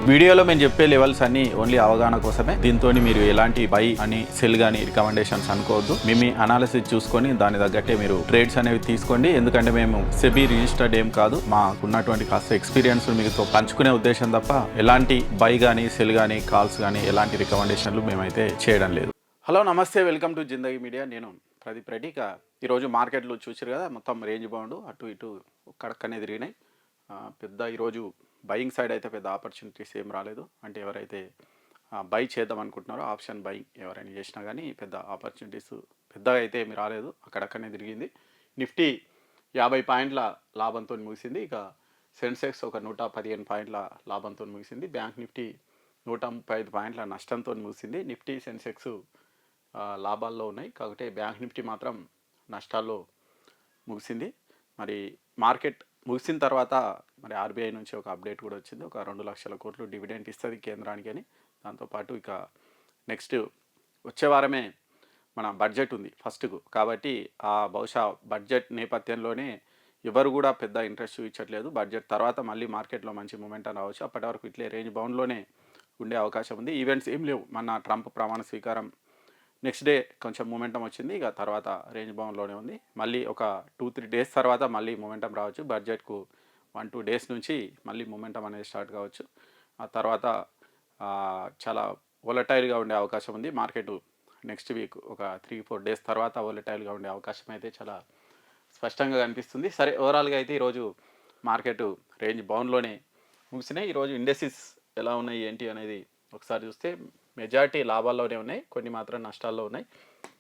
వీడియోలో మేము చెప్పే లెవెల్స్ అన్ని ఓన్లీ అవగాహన కోసమే. దీంతో మీరు ఎలాంటి బై అని సెల్ గానీ రికమెండేషన్స్ అనుకోవద్దు. మీ అనాలిసిస్ చూసుకొని దాని తగ్గట్టే మీరు ట్రేడ్స్ అనేవి తీసుకోండి. ఎందుకంటే మేము సెబీ రిజిస్టర్డ్ ఏం కాదు. మాకున్నటువంటి కాస్త ఎక్స్పీరియన్స్ మీతో పంచుకునే ఉద్దేశం తప్ప ఎలాంటి బై గానీ సెల్ గానీ కాల్స్ కానీ ఎలాంటి రికమెండేషన్లు మేమైతే చేయడం లేదు. హలో నమస్తే, వెల్కమ్ టు జిందగీ మీడియా. నేను ప్రదీప్ రెడ్డి. ఈరోజు మార్కెట్లు చూసారు కదా, మొత్తం రేంజ్ బౌండ్ అటు ఇటు కడక్కనే తిరిగినాయి. పెద్ద ఈరోజు బయింగ్ సైడ్ అయితే పెద్ద ఆపర్చునిటీస్ ఏం రాలేదు. అంటే ఎవరైతే బై చేద్దాం అనుకుంటున్నారో ఆప్షన్ బై ఎవరైనా చేసినా కానీ పెద్ద ఆపర్చునిటీస్ పెద్దగా అయితే ఏమి రాలేదు. అక్కడక్కడనే తిరిగింది. నిఫ్టీ 50 పాయింట్ల లాభంతో ముగిసింది. ఇక సెన్సెక్స్ ఒక 115 పాయింట్ల లాభంతో ముగిసింది. బ్యాంక్ నిఫ్టీ 135 పాయింట్ల నష్టంతో ముగిసింది. నిఫ్టీ సెన్సెక్స్ లాభాల్లో ఉన్నాయి, కాబట్టి బ్యాంక్ నిఫ్టీ మాత్రం నష్టాల్లో ముగిసింది. మరి మార్కెట్ ముగిసిన తర్వాత మరి ఆర్బీఐ నుంచి ఒక అప్డేట్ కూడా వచ్చింది. ఒక 2 లక్షల కోట్లు డివిడెంట్ ఇస్తుంది కేంద్రానికి అని. దాంతోపాటు ఇక నెక్స్ట్ వచ్చే వారమే మన బడ్జెట్ ఉంది ఫస్ట్కు. కాబట్టి ఆ బహుశా బడ్జెట్ నేపథ్యంలోనే ఎవరు కూడా పెద్ద ఇంట్రెస్ట్ చూపించట్లేదు. బడ్జెట్ తర్వాత మళ్ళీ మార్కెట్లో మంచి మూమెంట్ రావచ్చు. అప్పటి వరకు ఇట్లే రేంజ్ బౌండ్లోనే ఉండే అవకాశం ఉంది. ఈవెంట్స్ ఏం లేవు. మన ట్రంప్ ప్రమాణ స్వీకారం నెక్స్ట్ డే కొంచెం మూమెంటం వచ్చింది. ఇక తర్వాత రేంజ్ బౌండ్లోనే ఉంది. మళ్ళీ ఒక 2-3 డేస్ తర్వాత మళ్ళీ మూమెంటం రావచ్చు. బడ్జెట్కు 1-2 డేస్ నుంచి మళ్ళీ మూమెంటం అనేది స్టార్ట్ కావచ్చు. ఆ తర్వాత చాలా వోలటైల్గా ఉండే అవకాశం ఉంది. మార్కెట్ నెక్స్ట్ వీక్ ఒక 3-4 డేస్ తర్వాత వోలటైల్గా ఉండే అవకాశం అయితే చాలా స్పష్టంగా కనిపిస్తుంది. సరే, ఓవరాల్గా అయితే ఈరోజు మార్కెట్ రేంజ్ బౌండ్లోనే ముగిసినాయి. ఈరోజు ఇండెసిస్ ఎలా ఉన్నాయి ఏంటి అనేది ఒకసారి చూస్తే మెజారిటీ లాభాల్లోనే ఉన్నాయి, కొన్ని మాత్రం నష్టాల్లో ఉన్నాయి.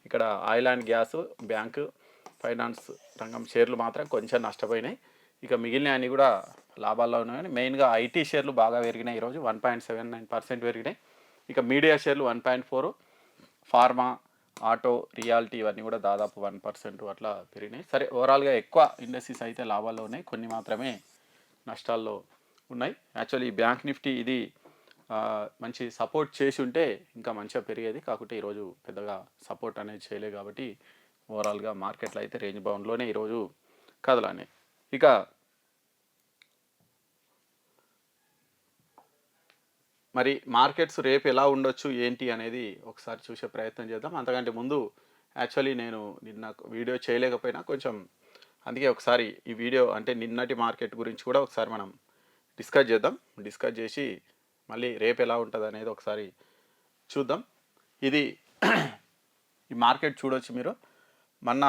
ఇక్కడ oil and gas, bank, finance రంగం షేర్లు మాత్రం కొంచెం నష్టపోయినాయి. ఇక మిగిలిన అన్నీ కూడా లాభాల్లో ఉన్నాయి. మెయిన్గా ఐటీ షేర్లు బాగా పెరిగినాయి. ఈరోజు 1.79% పెరిగినాయి. ఇక మీడియా షేర్లు 1.4%, ఫార్మా, ఆటో, రియాలిటీ ఇవన్నీ కూడా దాదాపు 1% అట్లా పెరిగినాయి. సరే, ఓవరాల్గా ఎక్కువ ఇండస్ట్రీస్ అయితే లాభాల్లో ఉన్నాయి, కొన్ని మాత్రమే నష్టాల్లో ఉన్నాయి. యాక్చువల్లీ బ్యాంక్ నిఫ్టీ ఇది మంచి సపోర్ట్ చేసి ఉంటే ఇంకా మంచిగా పెరిగేది. కాకపోతే ఈరోజు పెద్దగా సపోర్ట్ అనేది చేయలేదు. కాబట్టి ఓవరాల్గా మార్కెట్లో అయితే రేంజ్ బౌండ్లోనే ఈరోజు కదలానే. ఇక మరి మార్కెట్స్ రేపు ఎలా ఉండొచ్చు ఏంటి అనేది ఒకసారి చూసే ప్రయత్నం చేద్దాం. అంతకంటే ముందు యాక్చువల్లీ నేను నిన్న వీడియో చేయలేకపోయినా కొంచెం, అందుకే ఒకసారి ఈ వీడియో అంటే నిన్నటి మార్కెట్ గురించి కూడా ఒకసారి మనం డిస్కస్ చేద్దాం. డిస్కస్ చేసి మళ్ళీ రేపు ఎలా ఉంటుంది అనేది ఒకసారి చూద్దాం. ఇది ఈ మార్కెట్ చూడొచ్చు మీరు. మొన్న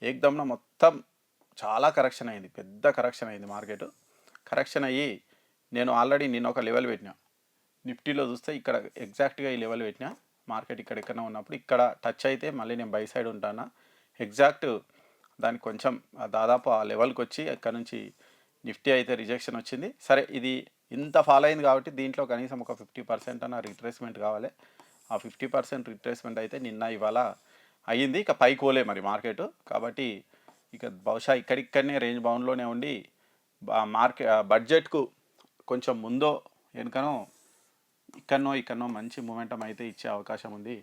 ఏకదమ్న మొత్తం చాలా కరెక్షన్ అయింది, పెద్ద కరెక్షన్ అయింది మార్కెట్. కరెక్షన్ అయ్యి నేను ఆల్రెడీ నిన్న ఒక లెవెల్ పెట్టినా. నిఫ్టీలో చూస్తే ఇక్కడ ఎగ్జాక్ట్గా ఈ లెవెల్ పెట్టినా. మార్కెట్ ఇక్కడెక్కడనే ఉన్నప్పుడు ఇక్కడ టచ్ అయితే మళ్ళీ నేను బై సైడ్ ఉంటాను. ఎగ్జాక్ట్ దానికి కొంచెం దాదాపు ఆ లెవెల్కి వచ్చి అక్కడ నుంచి నిఫ్టీ అయితే రిజెక్షన్ వచ్చింది. సరే, ఇది ఇంత ఫాలో అయింది కాబట్టి దీంట్లో కనీసం ఒక 50% అన్న రిట్రేస్మెంట్ కావాలి. ఆ 50% రిట్రేస్మెంట్ అయితే నిన్న ఇవాళ అయ్యింది. ఇక పైకి పోలే మరి మార్కెట్. కాబట్టి ఇక బహుశా ఇక్కడిక్కడనే రేంజ్ బౌండ్లోనే ఉండి బడ్జెట్కు కొంచెం ముందో వెనుకనో ఇక్కడనో మంచి మూమెంటం అయితే ఇచ్చే అవకాశం ఉంది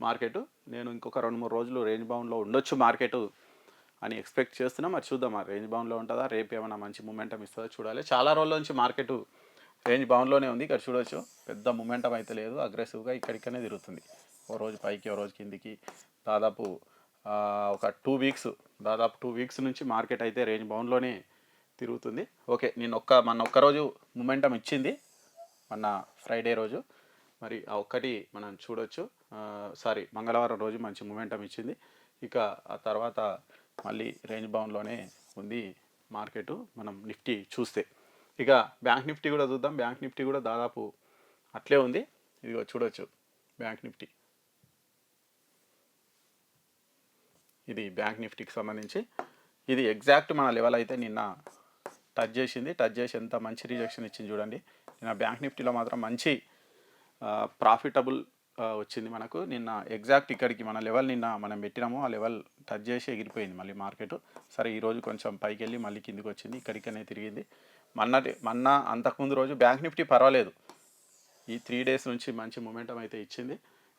మార్కెట్. నేను ఇంకొక 2-3 రోజులు రేంజ్ బౌండ్లో ఉండొచ్చు మార్కెట్ అని ఎక్స్పెక్ట్ చేస్తున్నాం. మరి చూద్దాం, ఆ రేంజ్ బౌండ్లో ఉంటుందా, రేపు ఏమైనా మంచి మూమెంటం ఇస్తుందో చూడాలి. చాలా రోజుల నుంచి మార్కెట్ రేంజ్ బౌండ్లోనే ఉంది. ఇక్కడ చూడొచ్చు, పెద్ద మూమెంటం అయితే లేదు. అగ్రెసివ్గా ఇక్కడికనే తిరుగుతుంది. ఓ రోజు పైకి, ఓ రోజు కిందికి. దాదాపు ఒక 2 వీక్స్ నుంచి మార్కెట్ అయితే రేంజ్ బౌండ్లోనే తిరుగుతుంది. ఓకే, మొన్న ఒక్కరోజు మూమెంటం ఇచ్చింది, మొన్న ఫ్రైడే రోజు. మరి ఆ ఒక్కటి మనం చూడొచ్చు. మంగళవారం రోజు మంచి మూమెంటం ఇచ్చింది. ఇక ఆ తర్వాత మళ్ళీ రేంజ్ బౌండ్లోనే ఉంది మార్కెట్. మనం నిఫ్టీ చూస్తే ఇక బ్యాంక్ నిఫ్టీ కూడా చూద్దాం. బ్యాంక్ నిఫ్టీ కూడా దాదాపు అట్లే ఉంది. ఇదిగో చూడొచ్చు బ్యాంక్ నిఫ్టీ. ఇది బ్యాంక్ నిఫ్టీకి సంబంధించి ఇది ఎగ్జాక్ట్ మన లెవెల్ అయితే నిన్న టచ్ చేసింది. టచ్ చేసి ఎంత మంచి రిజెక్షన్ ఇచ్చింది చూడండి. నిన్న బ్యాంక్ నిఫ్టీలో మాత్రం మంచి ప్రాఫిటబుల్ వచ్చింది మనకు. నిన్న ఎగ్జాక్ట్ ఇక్కడికి మన లెవెల్ నిన్న మనం పెట్టినాము, ఆ లెవెల్ టచ్ చేసి ఎగిరిపోయింది మళ్ళీ మార్కెట్. సరే, ఈరోజు కొంచెం పైకి వెళ్ళి మళ్ళీ కిందికి వచ్చింది, ఇక్కడికనే తిరిగింది. మొన్న అంతకుముందు రోజు బ్యాంక్ నిఫ్టీ పర్వాలేదు. ఈ 3 డేస్ నుంచి మంచి మూమెంటం అయితే ఇచ్చింది.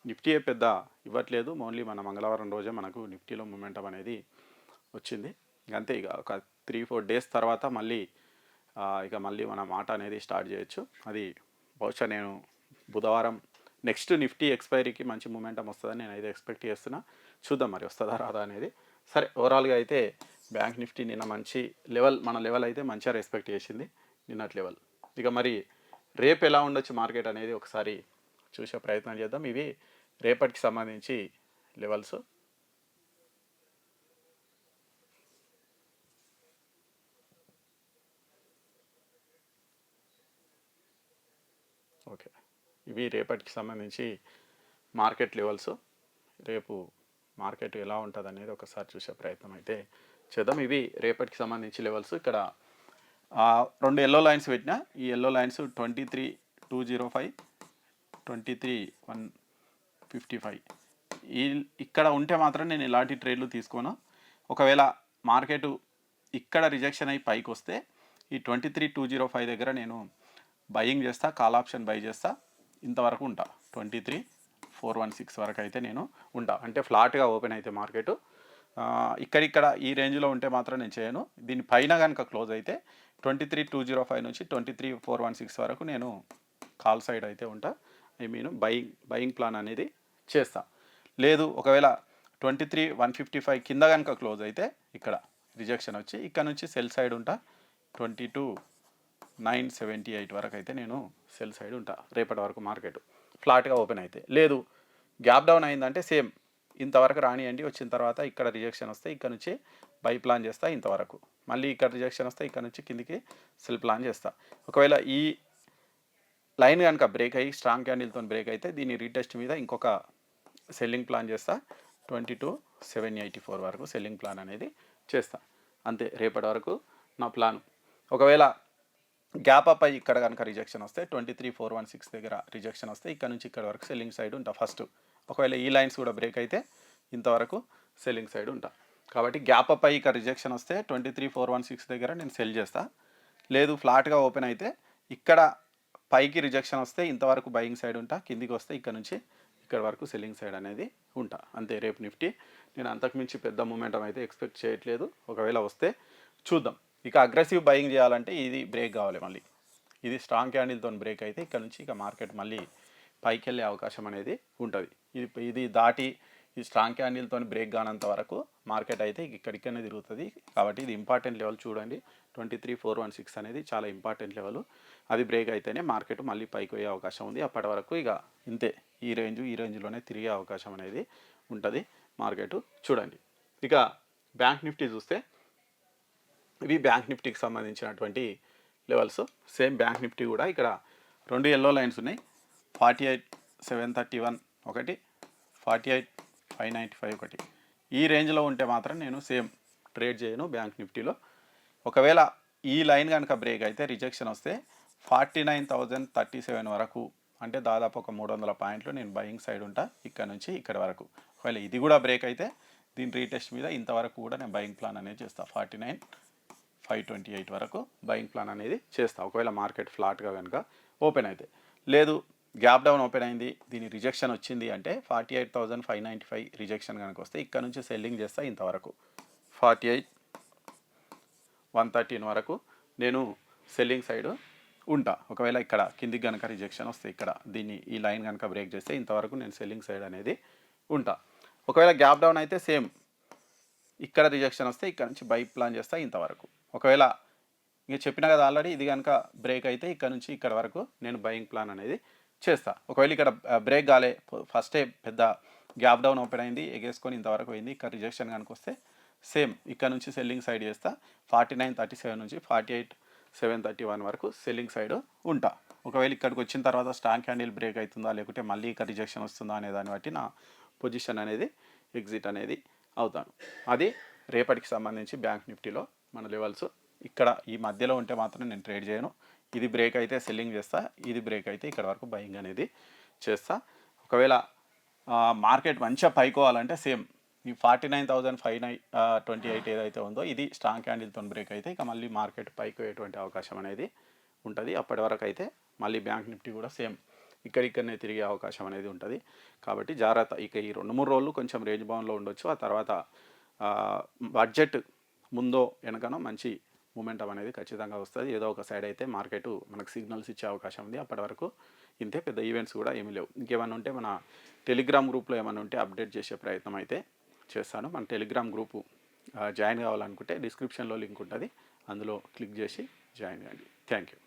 నిఫ్టీ పెద్ద ఇవ్వట్లేదు. ఓన్లీ మన మంగళవారం రోజే మనకు నిఫ్టీలో మూమెంటం అనేది వచ్చింది. అంతే, ఇక ఒక 3-4 డేస్ తర్వాత మళ్ళీ ఇక మళ్ళీ మన మాట అనేది స్టార్ట్ చేయొచ్చు. అది బహుశా నేను బుధవారం నెక్స్ట్ నిఫ్టీ ఎక్స్పైరీకి మంచి మూమెంటం వస్తుందని నేను అయితే ఎక్స్పెక్ట్ చేస్తున్నా. చూద్దాం మరి వస్తుందా రాదా అనేది. సరే, ఓవరాల్గా అయితే బ్యాంక్ నిఫ్టీ నిన్న మంచి మన లెవెల్ అయితే మంచిగా రెస్పెక్ట్ చేసింది నిన్నటి లెవెల్. ఇక మరి రేపు ఎలా ఉండొచ్చు మార్కెట్ అనేది ఒకసారి చూసే ప్రయత్నం చేద్దాం. ఇవి రేపటికి సంబంధించి లెవెల్స్. ఓకే, ఇవి రేపటికి సంబంధించి మార్కెట్ లెవెల్స్. రేపు మార్కెట్ ఎలా ఉంటుంది అనేది ఒకసారి చూసే ప్రయత్నం అయితే చేద్దాం. ఇవి రేపటికి సంబంధించి లెవెల్స్. ఇక్కడ 2 ఎల్లో లైన్స్ పెట్టినా. ఈ ఎల్లో లైన్స్ 23,205, 23,155. ఇక్కడ ఉంటే మాత్రం నేను ఎలాంటి ట్రేడ్లు తీసుకోను. ఒకవేళ మార్కెట్ ఇక్కడ రిజెక్షన్ అయ్యి పైకి వస్తే ఈ 23,205 దగ్గర నేను బయింగ్ చేస్తా, కాల్ ఆప్షన్ బై చేస్తా. ఇంతవరకు ఉంటా. 23,416 వరకు అయితే నేను ఉంటా. అంటే ఫ్లాట్గా ఓపెన్ అయితే మార్కెట్ ఇక్కడ ఈ రేంజ్లో ఉంటే మాత్రం నేను చేయను. దీని పైన కనుక క్లోజ్ అయితే 23,205 నుంచి 23,416 వరకు నేను కాల్ సైడ్ అయితే ఉంటా. బయింగ్ ప్లాన్ అనేది చేస్తా. లేదు ఒకవేళ 23,155 కింద కనుక క్లోజ్ అయితే ఇక్కడ రిజెక్షన్ వచ్చి ఇక్కడ నుంచి సెల్ సైడ్ ఉంటా. 22,978 వరకు అయితే నేను సెల్ సైడ్ ఉంటా రేపటి వరకు మార్కెట్ ఫ్లాట్గా ఓపెన్ అయితే. లేదు గ్యాప్ డౌన్ అయిందంటే సేమ్ ఇంతవరకు రానియండి, వచ్చిన తర్వాత ఇక్కడ రిజెక్షన్ వస్తే ఇక్కడ నుంచి బై ప్లాన్ చేస్తా ఇంతవరకు. మళ్ళీ ఇక్కడ రిజెక్షన్ వస్తే ఇక్కడ నుంచి కిందికి సెల్ ప్లాన్ చేస్తా. ఒకవేళ ఈ లైన్ కనుక బ్రేక్ అయ్యి స్ట్రాంగ్ క్యాండిల్తో బ్రేక్ అయితే దీన్ని రీటెస్ట్ మీద ఇంకొక సెల్లింగ్ ప్లాన్ చేస్తా. 22,784 వరకు సెల్లింగ్ ప్లాన్ అనేది చేస్తా. అంతే రేపటి వరకు నా ప్లాన్. ఒకవేళ గ్యాప్ అప్ అయ్యి ఇక్కడ కనుక రిజెక్షన్ వస్తే 23,416 దగ్గర రిజెక్షన్ వస్తే ఇక్కడ నుంచి ఇక్కడ వరకు సెల్లింగ్ సైడ్ ఉంటా ఫస్ట్. ఒకవేళ ఈ లైన్స్ కూడా బ్రేక్ అయితే ఇంతవరకు సెల్లింగ్ సైడ్ ఉంటా. కాబట్టి గ్యాప్ అప్ అయ్యి ఇక్కడ రిజెక్షన్ వస్తే 23,416 దగ్గర నేను సెల్ చేస్తా. లేదు ఫ్లాట్గా ఓపెన్ అయితే ఇక్కడ పైకి రిజెక్షన్ వస్తే ఇంతవరకు బయింగ్ సైడ్ ఉంటా, కిందికి వస్తే ఇక్కడ నుంచి ఇక్కడ వరకు సెల్లింగ్ సైడ్ అనేది ఉంటా. అంతే రేపు నిఫ్టీ. నేను అంతకుమించి పెద్ద మూమెంటం అయితే ఎక్స్పెక్ట్ చేయట్లేదు. ఒకవేళ వస్తే చూద్దాం. ఇక అగ్రెసివ్ బయింగ్ చేయాలంటే ఇది బ్రేక్ కావాలి. మళ్ళీ ఇది స్ట్రాంగ్ క్యాండిల్తో బ్రేక్ అయితే ఇక్కడ నుంచి ఇక మార్కెట్ మళ్ళీ పైకి వెళ్ళే అవకాశం అనేది ఉంటుంది. ఇది దాటి ఈ స్ట్రాంగ్ క్యాండిల్తో బ్రేక్ కానంత వరకు మార్కెట్ అయితే ఇక్కడికనే తిరుగుతుంది. కాబట్టి ఇది ఇంపార్టెంట్ లెవెల్ చూడండి. 23,416 అనేది చాలా ఇంపార్టెంట్ లెవెల్. అది బ్రేక్ అయితేనే మార్కెట్ మళ్ళీ పైకి పోయే అవకాశం ఉంది. అప్పటి వరకు ఇక ఇంతే ఈ రేంజ్లోనే తిరిగే అవకాశం అనేది ఉంటుంది మార్కెట్ చూడండి. ఇక బ్యాంక్ నిఫ్టీ చూస్తే ఇవి బ్యాంక్ నిఫ్టీకి సంబంధించినటువంటి లెవెల్స్. సేమ్ బ్యాంక్ నిఫ్టీ కూడా ఇక్కడ 2 ఎల్లో లైన్స్ ఉన్నాయి. 48,731 ఒకటి, 48,595 ఒకటి. ఈ రేంజ్లో ఉంటే మాత్రం నేను సేమ్ ట్రేడ్ చేయను బ్యాంక్ నిఫ్టీలో. ఒకవేళ ఈ లైన్ కనుక బ్రేక్ అయితే రిజెక్షన్ వస్తే 49,037 వరకు, అంటే దాదాపు ఒక 300 పాయింట్లు నేను బయింగ్ సైడ్ ఉంటా ఇక్కడ నుంచి ఇక్కడ వరకు. ఒకవేళ ఇది కూడా బ్రేక్ అయితే దీని రీటెస్ట్ మీద ఇంతవరకు కూడా నేను బయింగ్ ప్లాన్ అనేది చేస్తాను. 49,528 వరకు బయింగ్ ప్లాన్ అనేది చేస్తాను ఒకవేళ మార్కెట్ ఫ్లాట్గా కనుక ఓపెన్ అయితే. లేదు గ్యాప్ డౌన్ ఓపెన్ అయింది, దీని రిజెక్షన్ వచ్చింది అంటే 48,595 రిజెక్షన్ కనుక వస్తే ఇక్కడ నుంచి సెల్లింగ్ చేస్తా ఇంతవరకు 48,113 వరకు నేను సెల్లింగ్ సైడ్ ఉంటా. ఒకవేళ ఇక్కడ కిందికి కనుక రిజెక్షన్ వస్తే ఇక్కడ ఈ లైన్ కనుక బ్రేక్ చేస్తే ఇంతవరకు నేను సెల్లింగ్ సైడ్ అనేది ఉంటా. ఒకవేళ గ్యాప్ డౌన్ అయితే సేమ్ ఇక్కడ రిజెక్షన్ వస్తే ఇక్కడ నుంచి బై ప్లాన్ చేస్తా ఇంతవరకు. ఒకవేళ ఇంకా చెప్పిన కదా ఆల్రెడీ, ఇది కనుక బ్రేక్ అయితే ఇక్కడ నుంచి ఇక్కడ వరకు నేను బయింగ్ ప్లాన్ అనేది చేస్తా. ఒకవేళ ఇక్కడ బ్రేక్ కాలే, ఫస్టే పెద్ద గ్యాప్ డౌన్ ఓపెన్ అయింది, ఎగేసుకొని ఇంతవరకు అయింది, ఇక్కడ రిజెక్షన్ కనుక వస్తే సేమ్ ఇక్కడ నుంచి సెల్లింగ్ సైడ్ చేస్తా. 49,37 నుంచి 48,731 వరకు సెల్లింగ్ సైడ్ ఉంటా. ఒకవేళ ఇక్కడికి వచ్చిన తర్వాత స్ట్రాంగ్ క్యాండిల్ బ్రేక్ అవుతుందా లేకుంటే మళ్ళీ ఇక్కడ రిజెక్షన్ వస్తుందా అనే దాన్ని బట్టి నా పొజిషన్ అనేది ఎగ్జిట్ అనేది అవుతాను. అది రేపటికి సంబంధించి బ్యాంక్ నిఫ్టీలో మన లెవెల్స్. ఇక్కడ ఈ మధ్యలో ఉంటే మాత్రం నేను ట్రేడ్ చేయను. ఇది బ్రేక్ అయితే సెల్లింగ్ చేస్తా, ఇది బ్రేక్ అయితే ఇక్కడ వరకు బయింగ్ అనేది చేస్తా. ఒకవేళ మార్కెట్ మంచిగా పైకోవాలంటే సేమ్ ఈ 49,528 ఏదైతే ఉందో ఇది స్ట్రాంగ్ క్యాండిల్తో బ్రేక్ అయితే ఇక మళ్ళీ మార్కెట్ పైకి పోయేటువంటి అవకాశం అనేది ఉంటుంది. అప్పటి వరకు అయితే మళ్ళీ బ్యాంక్ నిఫ్టీ కూడా సేమ్ ఇక్కడిక్కడనే తిరిగే అవకాశం అనేది ఉంటుంది. కాబట్టి జాగ్రత్త. ఇక ఈ 2-3 రోజులు కొంచెం రేంజ్ బౌండ్లో ఉండొచ్చు. ఆ తర్వాత బడ్జెట్ ముందో వెనకనో మంచి మూమెంటం అనేది ఖచ్చితంగా వస్తుంది. ఏదో ఒక సైడ్ అయితే మార్కెట్ మనకు సిగ్నల్స్ ఇచ్చే అవకాశం ఉంది. అప్పటి వరకు ఇంతే, పెద్ద ఈవెంట్స్ కూడా ఏమీ లేవు. ఇంకేమైనా ఉంటే మన టెలిగ్రామ్ గ్రూప్లో ఏమైనా ఉంటే అప్డేట్ చేసే ప్రయత్నం అయితే చేస్తాను. మన టెలిగ్రామ్ గ్రూపు జాయిన్ కావాలనుకుంటే డిస్క్రిప్షన్లో లింక్ ఉంటుంది, అందులో క్లిక్ చేసి జాయిన్ కాండి. Thank you.